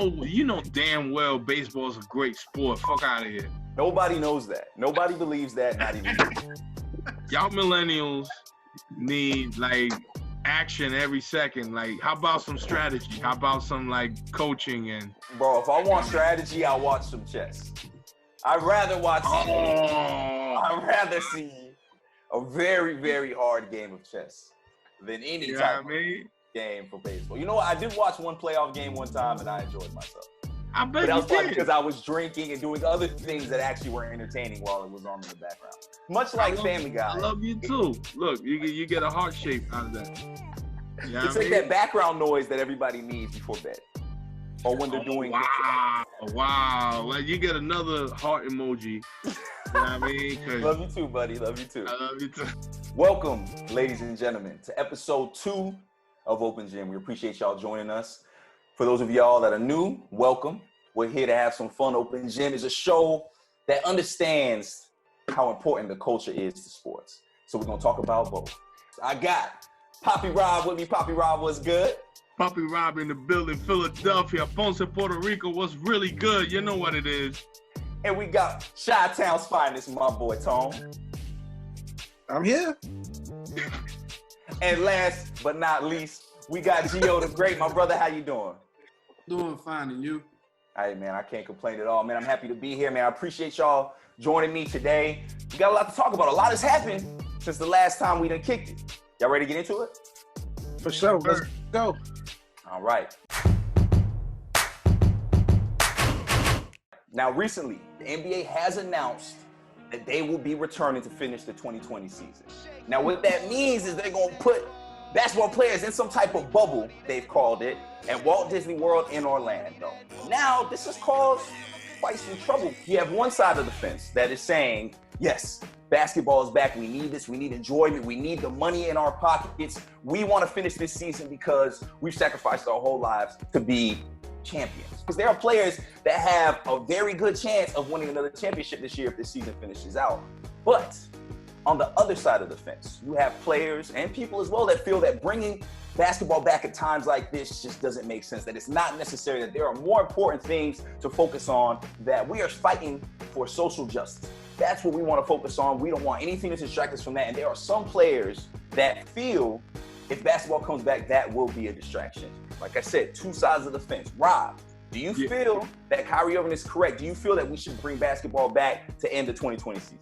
You know damn well baseball is a great sport. Fuck out of here. Nobody knows that. Nobody believes that, not even you. Y'all millennials need like action every second. Like, how about some strategy? How about some like coaching and Bro, if I want strategy, I'll watch some chess. I'd rather watch I'd rather see a very, very hard game of chess than any type of game for baseball. You know what? I did watch one playoff game one time and I enjoyed myself. I bet But that was you probably did. because I was drinking and doing other things that actually were entertaining while it was on in the background. Much like Family Guy. I love you too. Look, you get a heart shape out of that. You know It's like that background noise that everybody needs before bed. Or when they're doing Wow. Like, you get another heart emoji. You know what I mean? Love you too, buddy. Love you too. I love you too. Welcome, ladies and gentlemen, to episode 2 of Open Gym. We appreciate y'all joining us. For those of y'all that are new, welcome. We're here to have some fun. Open Gym is a show that understands how important the culture is to sports. So we're going to talk about both. I got Poppy Rob with me. Poppy Rob, what's good? Poppy Rob in the building, Philadelphia, Ponce, Puerto Rico. What's really good? You know what it is. And we got Chi-Town's finest, my boy Tone. I'm here. And last but not least, we got Gio the Great. My brother, how you doing? Doing fine, and you? Hey, man, I can't complain at all, man. I'm happy to be here, man. I appreciate y'all joining me today. We got a lot to talk about. A lot has happened since the last time we done kicked it. Y'all ready to get into it? For sure. Let's go. All right. Now, recently, the NBA has announced that they will be returning to finish the 2020 season. Now, what that means is they're going to put basketball players in some type of bubble, they've called it, at Walt Disney World in Orlando. Now, this has caused quite some trouble. You have one side of the fence that is saying, yes, basketball is back. We need this. We need enjoyment. We need the money in our pockets. We want to finish this season because we've sacrificed our whole lives to be champions. Because there are players that have a very good chance of winning another championship this year if this season finishes out. But on the other side of the fence, you have players and people as well that feel that bringing basketball back at times like this just doesn't make sense, that it's not necessary, that there are more important things to focus on, that we are fighting for social justice. That's what we want to focus on. We don't want anything to distract us from that. And there are some players that feel if basketball comes back, that will be a distraction. Like I said, two sides of the fence. Rob, do you feel that Kyrie Irving is correct? Do you feel that we should bring basketball back to end the 2020 season?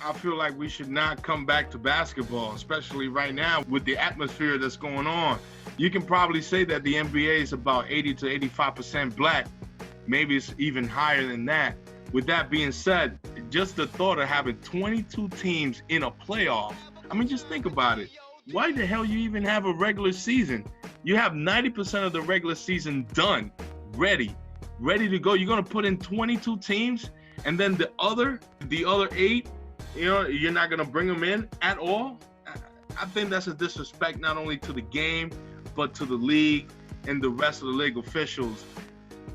I feel like we should not come back to basketball, especially right now with the atmosphere that's going on. You can probably say that the NBA is about 80 to 85% black. Maybe it's even higher than that. With that being said, just the thought of having 22 teams in a playoff, I mean, just think about it. Why the hell you even have a regular season? You have 90% of the regular season done, ready to go. You're going to put in 22 teams, and then the other 8, you know, you're not going to bring them in at all? I think that's a disrespect not only to the game, but to the league and the rest of the league officials.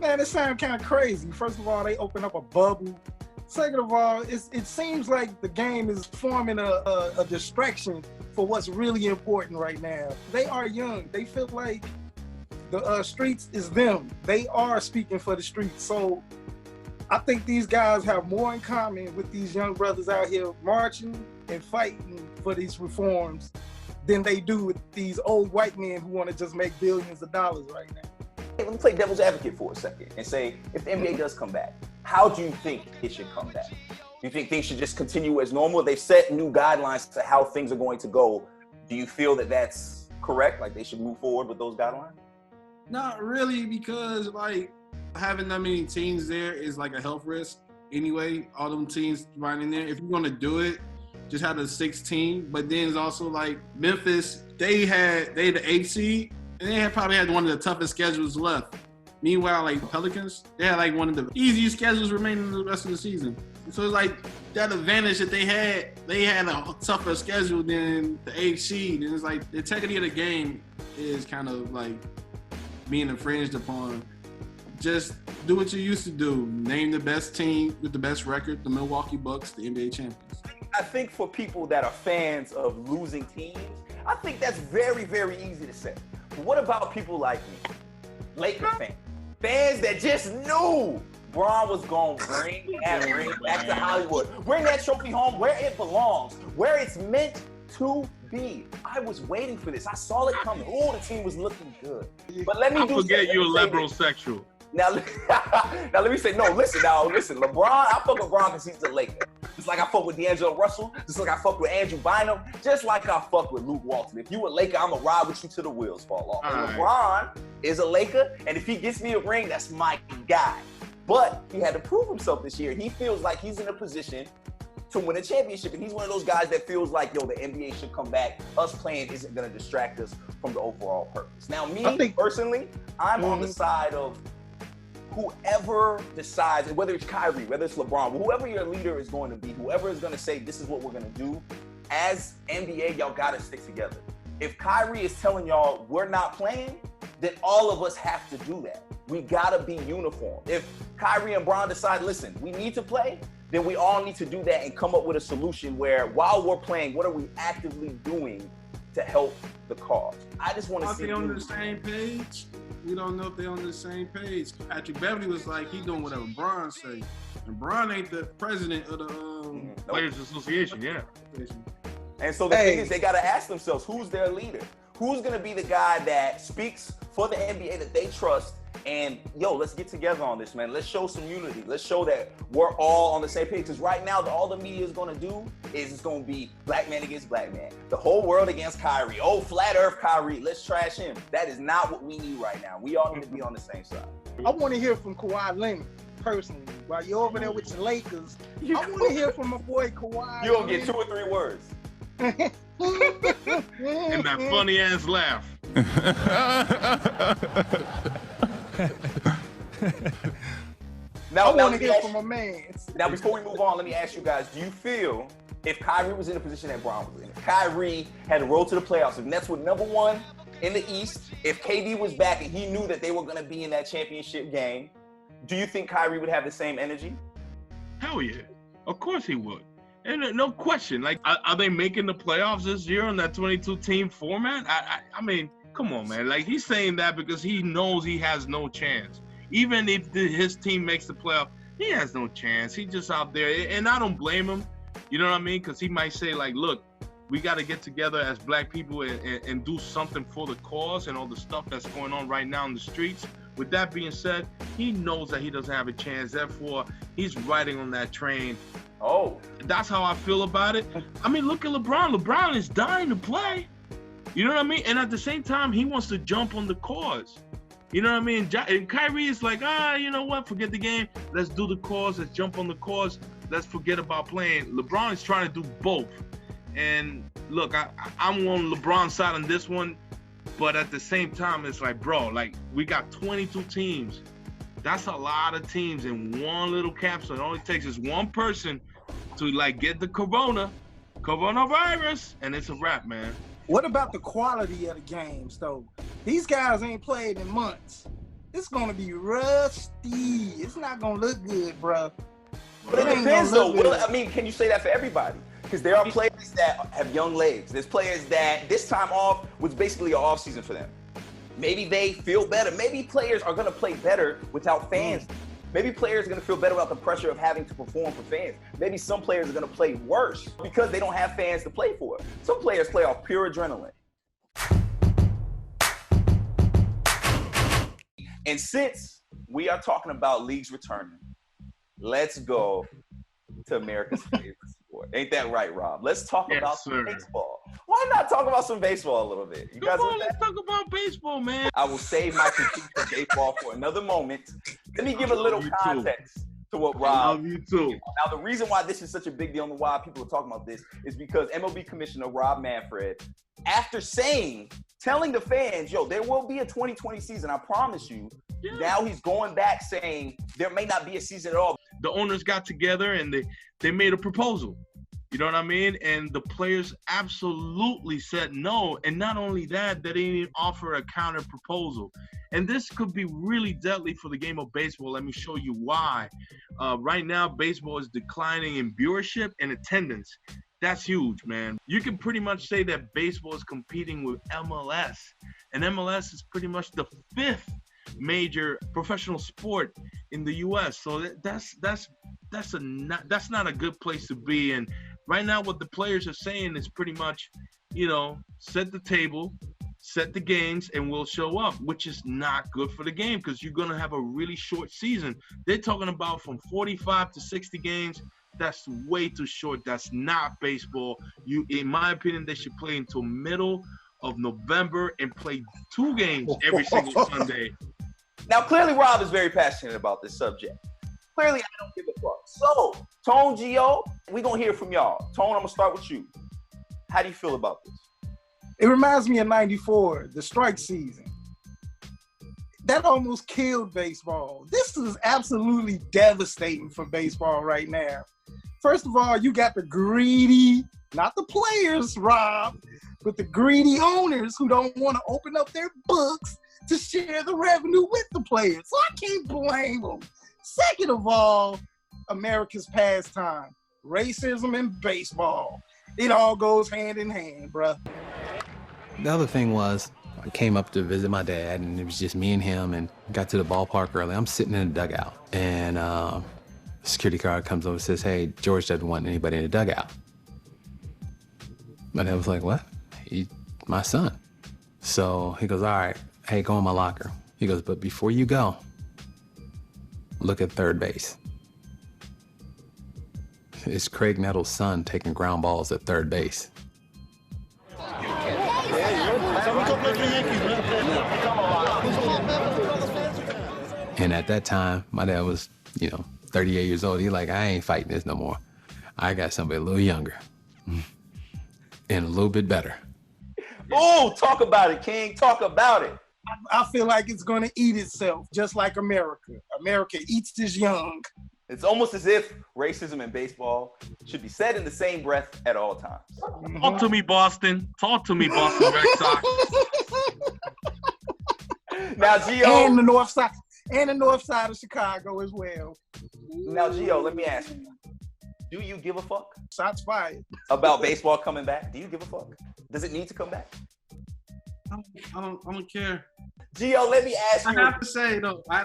Man, it sounds kind of crazy. First of all, they open up a bubble. Second of all, it seems like the game is forming a distraction for what's really important right now. They are young. They feel like the streets is them. They are speaking for the streets. So I think these guys have more in common with these young brothers out here marching and fighting for these reforms than they do with these old white men who want to just make billions of dollars right now. Hey, let me play devil's advocate for a second and say, if the NBA does come back, how do you think it should come back? Do you think things should just continue as normal? They've set new guidelines to how things are going to go. Do you feel that that's correct? Like they should move forward with those guidelines? Not really, because like having that many teams there is like a health risk anyway. All them teams right in there. If you're gonna do it, just have the 16. But then it's also like Memphis, they the 8th seed, and they probably had one of the toughest schedules left. Meanwhile, like Pelicans, they had like one of the easiest schedules remaining the rest of the season. So it's like that advantage that they had a tougher schedule than the 8th seed. And it's like the integrity of the game is kind of like being infringed upon. Just do what you used to do. Name the best team with the best record, the Milwaukee Bucks, the NBA champions. I think for people that are fans of losing teams, I think that's very, very easy to say. But what about people like me, Laker fans, Fans that just knew Bron was going to bring that ring back to Hollywood. Bring that trophy home where it belongs, where it's meant to be. I was waiting for this. I saw it coming. Oh, the team was looking good. But let me forget you're a liberal sexual. Now, now let me say, listen, LeBron, I fuck with Bron because he's a Laker. Just like I fuck with D'Angelo Russell, just like I fuck with Andrew Bynum, just like I fuck with Luke Walton. If you a Laker, I'm going to ride with you till the wheels fall off. And LeBron is a Laker, and if he gets me a ring, that's my guy. But he had to prove himself this year. He feels like he's in a position to win a championship, and he's one of those guys that feels like, the NBA should come back. Us playing isn't going to distract us from the overall purpose. Now, personally, I'm on the side of whoever decides, whether it's Kyrie, whether it's LeBron, whoever your leader is going to be, whoever is going to say, this is what we're going to do, as NBA, y'all got to stick together. If Kyrie is telling y'all we're not playing, then all of us have to do that. We got to be uniform. If Kyrie and Bron decide, listen, we need to play, then we all need to do that and come up with a solution where while we're playing, what are we actively doing to help the cause? I just want to see. Are they on the same page? We don't know if they're on the same page. Patrick Beverly was like, he doing whatever Bron say. And Bron ain't the president of the Players Association, yeah. And so the thing is, they got to ask themselves, who's their leader? Who's going to be the guy that speaks for the NBA that they trust? And, let's get together on this, man. Let's show some unity. Let's show that we're all on the same page. Because right now, all the media is going to do is it's going to be black man against black man. The whole world against Kyrie. Oh, flat earth Kyrie. Let's trash him. That is not what we need right now. We all need to be on the same side. I want to hear from Kawhi Leonard, personally. While you're over there with your Lakers, I want to hear from my boy Kawhi. You're going to get 2 or 3 words. And that funny ass laugh. Now, I want to hear from my man. Now, before we move on, let me ask you guys, do you feel if Kyrie was in the position that Bron was in, if Kyrie had a road to the playoffs, if Nets were #1 in the East, if KD was back and he knew that they were going to be in that championship game, do you think Kyrie would have the same energy? Hell yeah. Of course he would. And no question. Like, are they making the playoffs this year on that 22-team format? I mean, come on, man. Like, he's saying that because he knows he has no chance. Even if his team makes the playoff, he has no chance. He's just out there. And I don't blame him. You know what I mean? Because he might say, like, look, we got to get together as black people and do something for the cause and all the stuff that's going on right now in the streets. With that being said, he knows that he doesn't have a chance. Therefore, he's riding on that train. Oh. That's how I feel about it. I mean, look at LeBron. LeBron is dying to play. You know what I mean? And at the same time, he wants to jump on the cause. You know what I mean? And Kyrie is like, you know what? Forget the game. Let's do the cause. Let's jump on the cause. Let's forget about playing. LeBron is trying to do both. And look, I'm on LeBron's side on this one. But at the same time, it's like, bro, like, we got 22 teams. That's a lot of teams in one little capsule. It only takes is one person to, like, get the coronavirus, and it's a wrap, man. What about the quality of the games, though? These guys ain't played in months. It's going to be rusty. It's not going to look good, bro. But it depends, though. I mean, can you say that for everybody? Because there are players that have young legs. There's players that this time off was basically an off season for them. Maybe they feel better. Maybe players are going to play better without fans. Maybe players are going to feel better without the pressure of having to perform for fans. Maybe some players are going to play worse because they don't have fans to play for. Some players play off pure adrenaline. And since we are talking about leagues returning, let's go to America's favorite sport. Ain't that right, Rob? Let's talk about some baseball. Why not talk about some baseball a little bit? You guys let's talk about baseball, man. I will save my critique for baseball for another moment. Let me give a little context to what Rob. I love you too. Now, the reason why this is such a big deal and why people are talking about this is because MLB Commissioner Rob Manfred, after telling the fans, there will be a 2020 season, I promise you. Yeah. Now he's going back saying there may not be a season at all. The owners got together and they made a proposal. You know what I mean? And the players absolutely said no. And not only that, they didn't even offer a counter proposal. And this could be really deadly for the game of baseball. Let me show you why. Right now, baseball is declining in viewership and attendance. That's huge, man. You can pretty much say that baseball is competing with MLS. And MLS is pretty much the 5th major professional sport in the U.S. So that's not a good place to be. And right now, what the players are saying is pretty much, set the table, set the games, and we'll show up, which is not good for the game because you're going to have a really short season. They're talking about from 45 to 60 games. That's way too short. That's not baseball. In my opinion, they should play until middle of November and play 2 games every single Sunday. Now, clearly, Rob is very passionate about this subject. Clearly, I don't give a fuck. So, Tone, Gio, we're going to hear from y'all. Tone, I'm going to start with you. How do you feel about this? It reminds me of '94, the strike season. That almost killed baseball. This is absolutely devastating for baseball right now. First of all, you got the greedy, not the players, Rob, but the greedy owners who don't want to open up their books to share the revenue with the players. So I can't blame them. Second of all, America's pastime, racism and baseball. It all goes hand in hand, bruh. The other thing was, I came up to visit my dad, and it was just me and him, and got to the ballpark early. I'm sitting in the dugout, and security guard comes over and says, "Hey, George doesn't want anybody in the dugout." My dad was like, "What?" "He's my son." So he goes, "All right, hey, go in my locker." He goes, "But before you go, look at third base. It's Craig Nettles' son taking ground balls at third base." And at that time, my dad was, 38 years old. He like, "I ain't fighting this no more. I got somebody a little younger and a little bit better." Oh, talk about it, King. Talk about it. I feel like it's going to eat itself, just like America. America eats its young. It's almost as if racism and baseball should be said in the same breath at all times. Talk to me, Boston. Talk to me, Boston Red Sox. Now, Gio. And the north side of Chicago as well. Now, Gio, let me ask you. Do you give a fuck? Shots fired. About baseball coming back? Do you give a fuck? Does it need to come back? I don't care. Gio, let me ask you. I have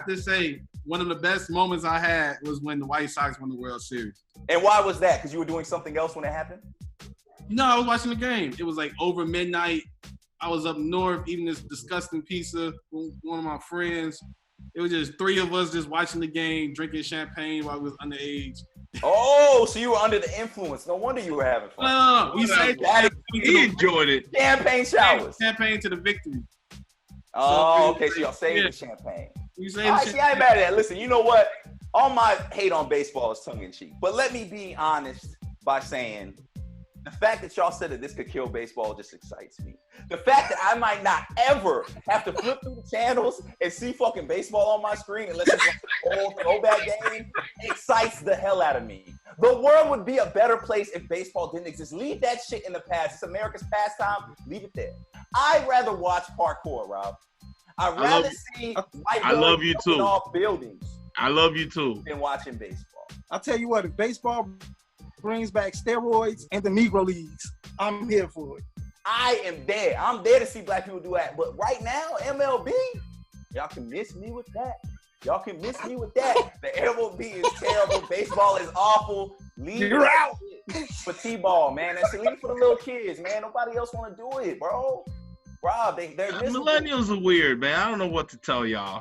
to say, one of the best moments I had was when the White Sox won the World Series. And why was that? Because you were doing something else when it happened? No, I was watching the game. It was like over midnight. I was up north eating this disgusting pizza with one of my friends. It was just 3 of us just watching the game, drinking champagne while we was underage. Oh, so you were under the influence. No wonder you were having fun. No. He enjoyed it. Champagne showers. Champagne to the victory. Oh, okay. So y'all saved the champagne. I ain't mad at that. Listen, you know what? All my hate on baseball is tongue-in-cheek. But let me be honest by saying the fact that y'all said that this could kill baseball just excites me. The fact that I might not ever have to flip through the channels and see fucking baseball on my screen unless it's like an old throwback game excites the hell out of me. The world would be a better place if baseball didn't exist. Leave that shit in the past. It's America's pastime. Leave it there. I'd rather watch parkour, Rob. I'd rather see white boys jumping off buildings. I love you too. Than watching baseball. I'll tell you what, if baseball brings back steroids and the Negro Leagues, I'm here for it. I am there. I'm there to see black people do that. But right now, MLB, y'all can miss me with that. Y'all can miss me with that. The MLB is terrible. Baseball is awful. You're out. For T-ball, man. That's leave for the little kids, man. Nobody else want to do it, bro. Rob, they're miserable. Millennials are weird, man. I don't know what to tell y'all.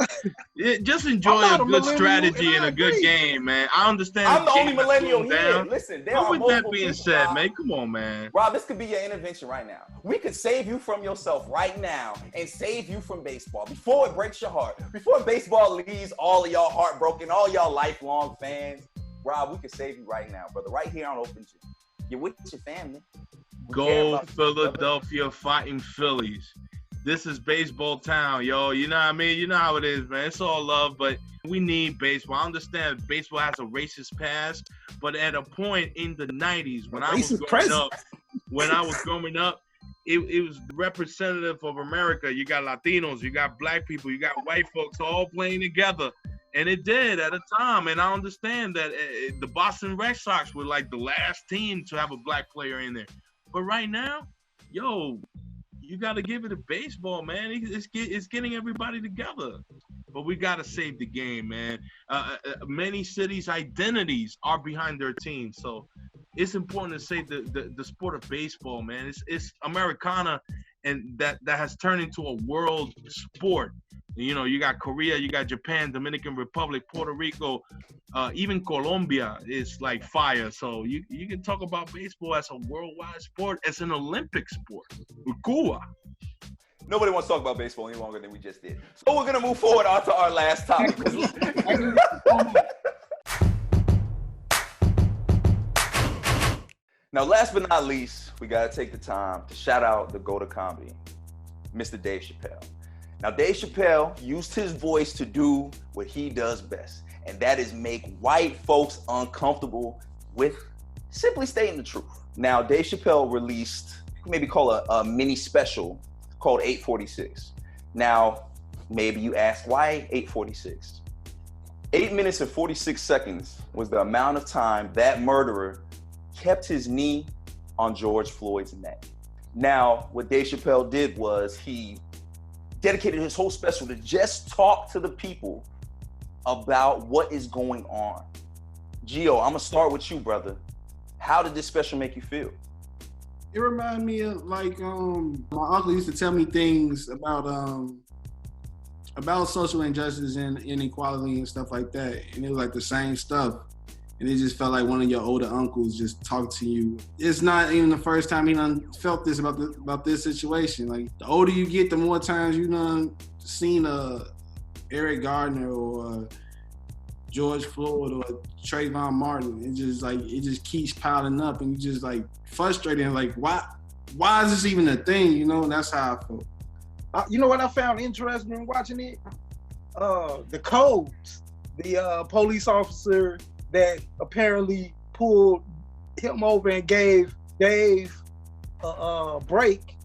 Just enjoy a good strategy and a good game, man. I understand. I'm the only millennial here. Listen, there are multiple with that being said, Rob. man, come on, man. Rob, this could be your intervention right now. We could save you from yourself right now and save you from baseball before it breaks your heart. Before baseball leaves all of y'all heartbroken, all y'all lifelong fans. Rob, we could save you right now, brother. Right here on Open Gym. You're with your family. Go Philadelphia Fighting Phillies. This is baseball town, yo. You know what I mean? You know how it is, man. It's all love, but we need baseball. I understand baseball has a racist past, but at a point in the 90s when I was growing up, it was representative of America. You got Latinos, you got black people, you got white folks all playing together. And it did at a time. And I understand that the Boston Red Sox were like the last team to have a black player in there. But right now, yo, you got to give it to baseball, man. It's getting everybody together. but we got to save the game, man. Many cities' identities are behind their teams, so it's important to save the sport of baseball, man. It's Americana, and that has turned into a world sport. You know, you got Korea, you got Japan, Dominican Republic, Puerto Rico, even Colombia is like fire. So you can talk about baseball as a worldwide sport, as an Olympic sport with Cuba. Nobody wants to talk about baseball any longer than we just did. So we're going to move forward on to our last topic. Now, last but not least, we got to take the time to shout out the GOAT of comedy, Mr. Dave Chappelle. Now, Dave Chappelle used his voice to do what he does best, and that is make white folks uncomfortable with simply stating the truth. Now, Dave Chappelle released, maybe call a mini special called 846. Now, maybe you ask, why 846? 8 minutes and 46 seconds was the amount of time that murderer kept his knee on George Floyd's neck. Now, what Dave Chappelle did was he dedicated his whole special to just talk to the people about what is going on. Gio, I'm gonna start with you, brother. How did this special make you feel? It reminded me of like my uncle used to tell me things about social injustice and inequality and stuff like that, and it was like the same stuff. And it just felt like one of your older uncles just talked to you. It's not even the first time he done felt this about this situation. Like the older you get, the more times you done seen Eric Gardner or George Floyd or Trayvon Martin. It just keeps piling up, and you just like frustrated and like, why is this even a thing? You know, and that's how I felt. You know what I found interesting in watching it? The codes. The police officer that apparently pulled him over and gave Dave a break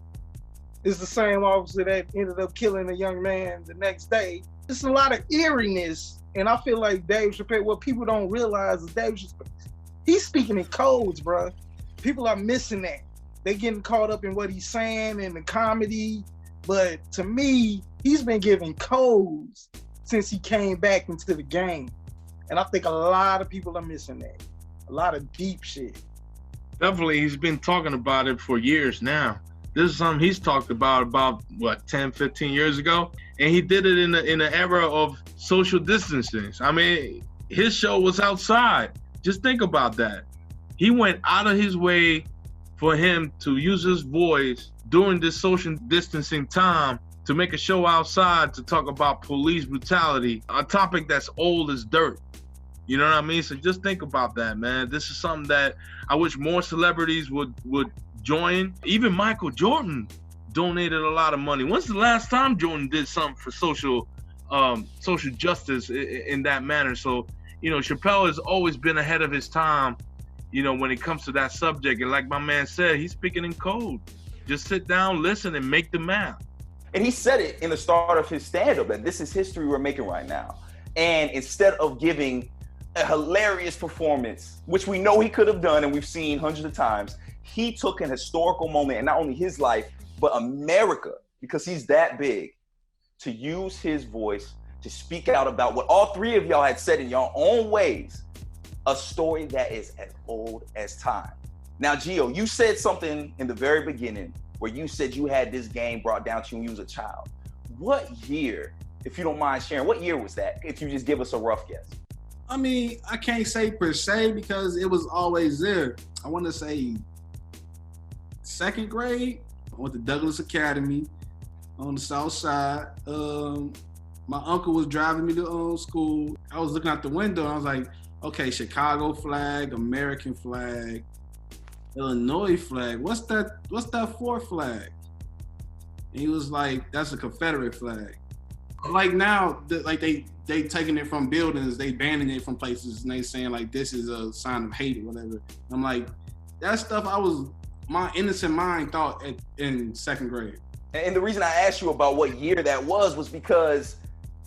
is the same officer that ended up killing a young man the next day. It's a lot of eeriness, and I feel like Dave Chappelle, what people don't realize is Dave Chappelle, he's speaking in codes, bro. People are missing that. They getting caught up in what he's saying and the comedy, but to me, he's been giving codes since he came back into the game. And I think a lot of people are missing that. A lot of deep shit. Definitely, he's been talking about it for years now. This is something he's talked about what, 10, 15 years ago? And he did it in the era of social distancing. I mean, his show was outside. Just think about that. He went out of his way for him to use his voice during this social distancing time to make a show outside to talk about police brutality, a topic that's old as dirt. You know what I mean? So just think about that, man. This is something that I wish more celebrities would join. Even Michael Jordan donated a lot of money. When's the last time Jordan did something for social justice in that manner? So, you know, Chappelle has always been ahead of his time, you know, when it comes to that subject. And like my man said, he's speaking in code. Just sit down, listen, and make the math. And he said it in the start of his stand-up, that this is history we're making right now. And instead of giving a hilarious performance, which we know he could have done and we've seen hundreds of times, he took an historical moment, and not only his life, but America, because he's that big, to use his voice to speak out about what all three of y'all had said in your own ways, a story that is as old as time. Now, Gio, you said something in the very beginning where you said you had this game brought down to you when you was a child. What year, if you don't mind sharing, what year was that? If you just give us a rough guess. I mean, I can't say per se because it was always there. I want to say second grade. I went to Douglas Academy on the south side. My uncle was driving me to school. I was looking out the window and I was like, okay, Chicago flag, American flag, Illinois flag. What's that fourth flag? And he was like, that's a Confederate flag. Like now, they taking it from buildings, they banning it from places, and they saying like this is a sign of hate or whatever. I'm like, that stuff my innocent mind thought in second grade. And the reason I asked you about what year that was because,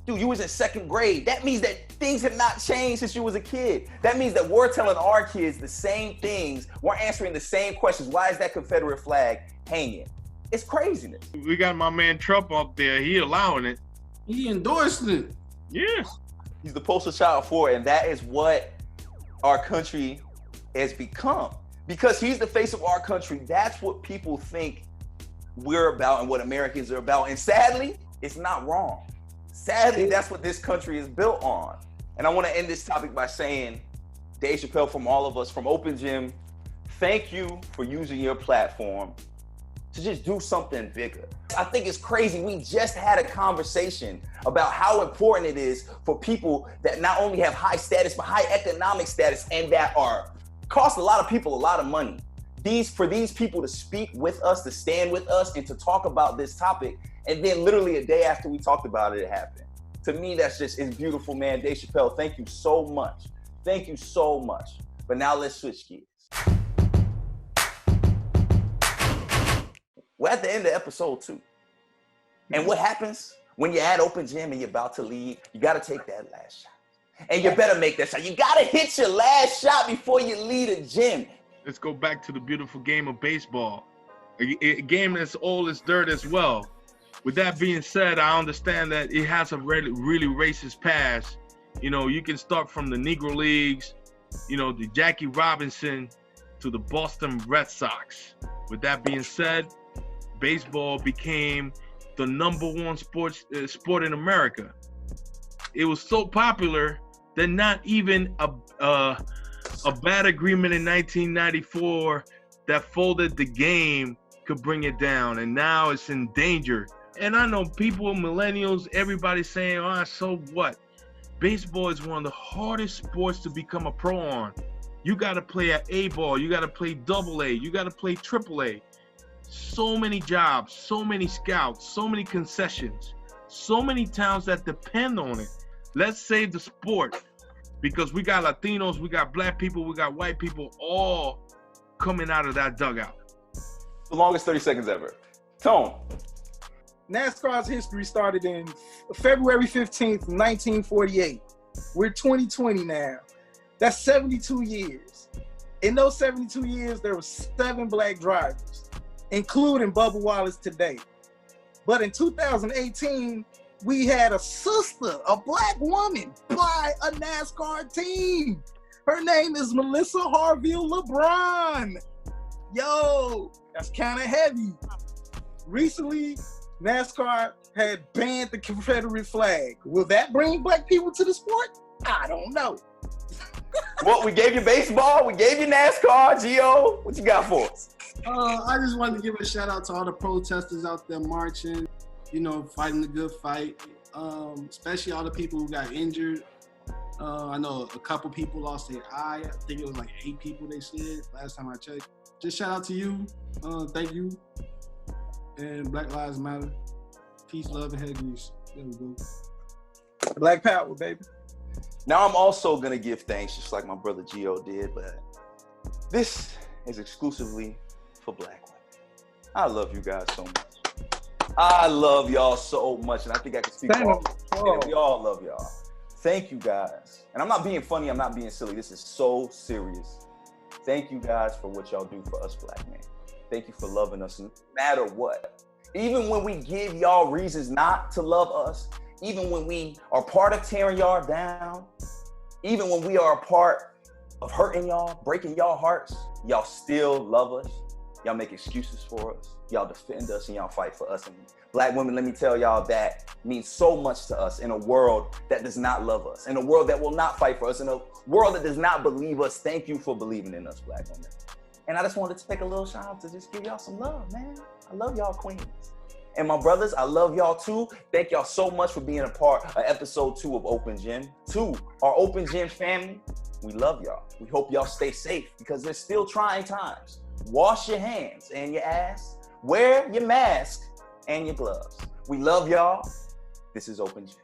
dude, you was in second grade. That means that things have not changed since you was a kid. That means that we're telling our kids the same things. We're answering the same questions. Why is that Confederate flag hanging? It's craziness. We got my man Trump up there. He allowing it. He endorsed it. Yeah. He's the poster child for it, and that is what our country has become. Because he's the face of our country, that's what people think we're about and what Americans are about. And sadly, it's not wrong. Sadly, that's what this country is built on. And I want to end this topic by saying, Dave Chappelle, from all of us, from Open Gym, thank you for using your platform to just do something bigger. I think it's crazy. We just had a conversation about how important it is for people that not only have high status, but high economic status, and that cost a lot of people a lot of money. For these people to speak with us, to stand with us, and to talk about this topic, and then literally a day after we talked about it, it happened. To me, it's beautiful, man. Dave Chappelle, thank you so much. Thank you so much. But now let's switch gears. We're at the end of episode 2. And what happens when you're at Open Gym and you're about to leave? You got to take that last shot. And you better make that shot. You got to hit your last shot before you leave the gym. Let's go back to the beautiful game of baseball. A game that's old as dirt as well. With that being said, I understand that it has a really racist past. You know, you can start from the Negro Leagues, you know, the Jackie Robinson to the Boston Red Sox. With that being said, baseball became the #1 sport in America. It was so popular that not even a bad agreement in 1994 that folded the game could bring it down, and now it's in danger. And I know people, millennials, everybody saying, "Oh, so what?" Baseball is one of the hardest sports to become a pro on. You got to play at A ball, you got to play AA, you got to play AAA. So many jobs, so many scouts, so many concessions, so many towns that depend on it. Let's save the sport, because we got Latinos, we got black people, we got white people all coming out of that dugout. The longest 30 seconds ever. Tone. NASCAR's history started in February 15th, 1948. We're 2020 now. That's 72 years. In those 72 years, there were 7 black drivers, including Bubba Wallace today. But in 2018, we had a sister, a black woman, by a NASCAR team. Her name is Melissa Harville LeBron. Yo, that's kind of heavy. Recently, NASCAR had banned the Confederate flag. Will that bring black people to the sport? I don't know. Well, we gave you baseball, we gave you NASCAR. Gio, what you got for us? I just wanted to give a shout out to all the protesters out there marching, you know, fighting the good fight, especially all the people who got injured. I know a couple people lost their eye. I think it was like 8 people, they said, last time I checked. Just shout out to you. Thank you. And Black Lives Matter. Peace, love, and head grease. There we go. Black power, baby. Now I'm also gonna give thanks, just like my brother Gio did, but this is exclusively for black women. I love you guys so much. I love y'all so much, and I think I can speak for all. We all love y'all. Thank you guys. And I'm not being funny, I'm not being silly. This is so serious. Thank you guys for what y'all do for us black men. Thank you for loving us no matter what. Even when we give y'all reasons not to love us, even when we are part of tearing y'all down, even when we are a part of hurting y'all, breaking y'all hearts, y'all still love us. Y'all make excuses for us. Y'all defend us and y'all fight for us. And black women, let me tell y'all, that means so much to us in a world that does not love us, in a world that will not fight for us, in a world that does not believe us. Thank you for believing in us, black women. And I just wanted to take a little shout out to just give y'all some love, man. I love y'all queens. And my brothers, I love y'all too. Thank y'all so much for being a part of episode 2 of Open Gym. To our Open Gym family, we love y'all. We hope y'all stay safe because there's still trying times. Wash your hands and your ass. Wear your mask and your gloves. We love y'all. This is Open Gym.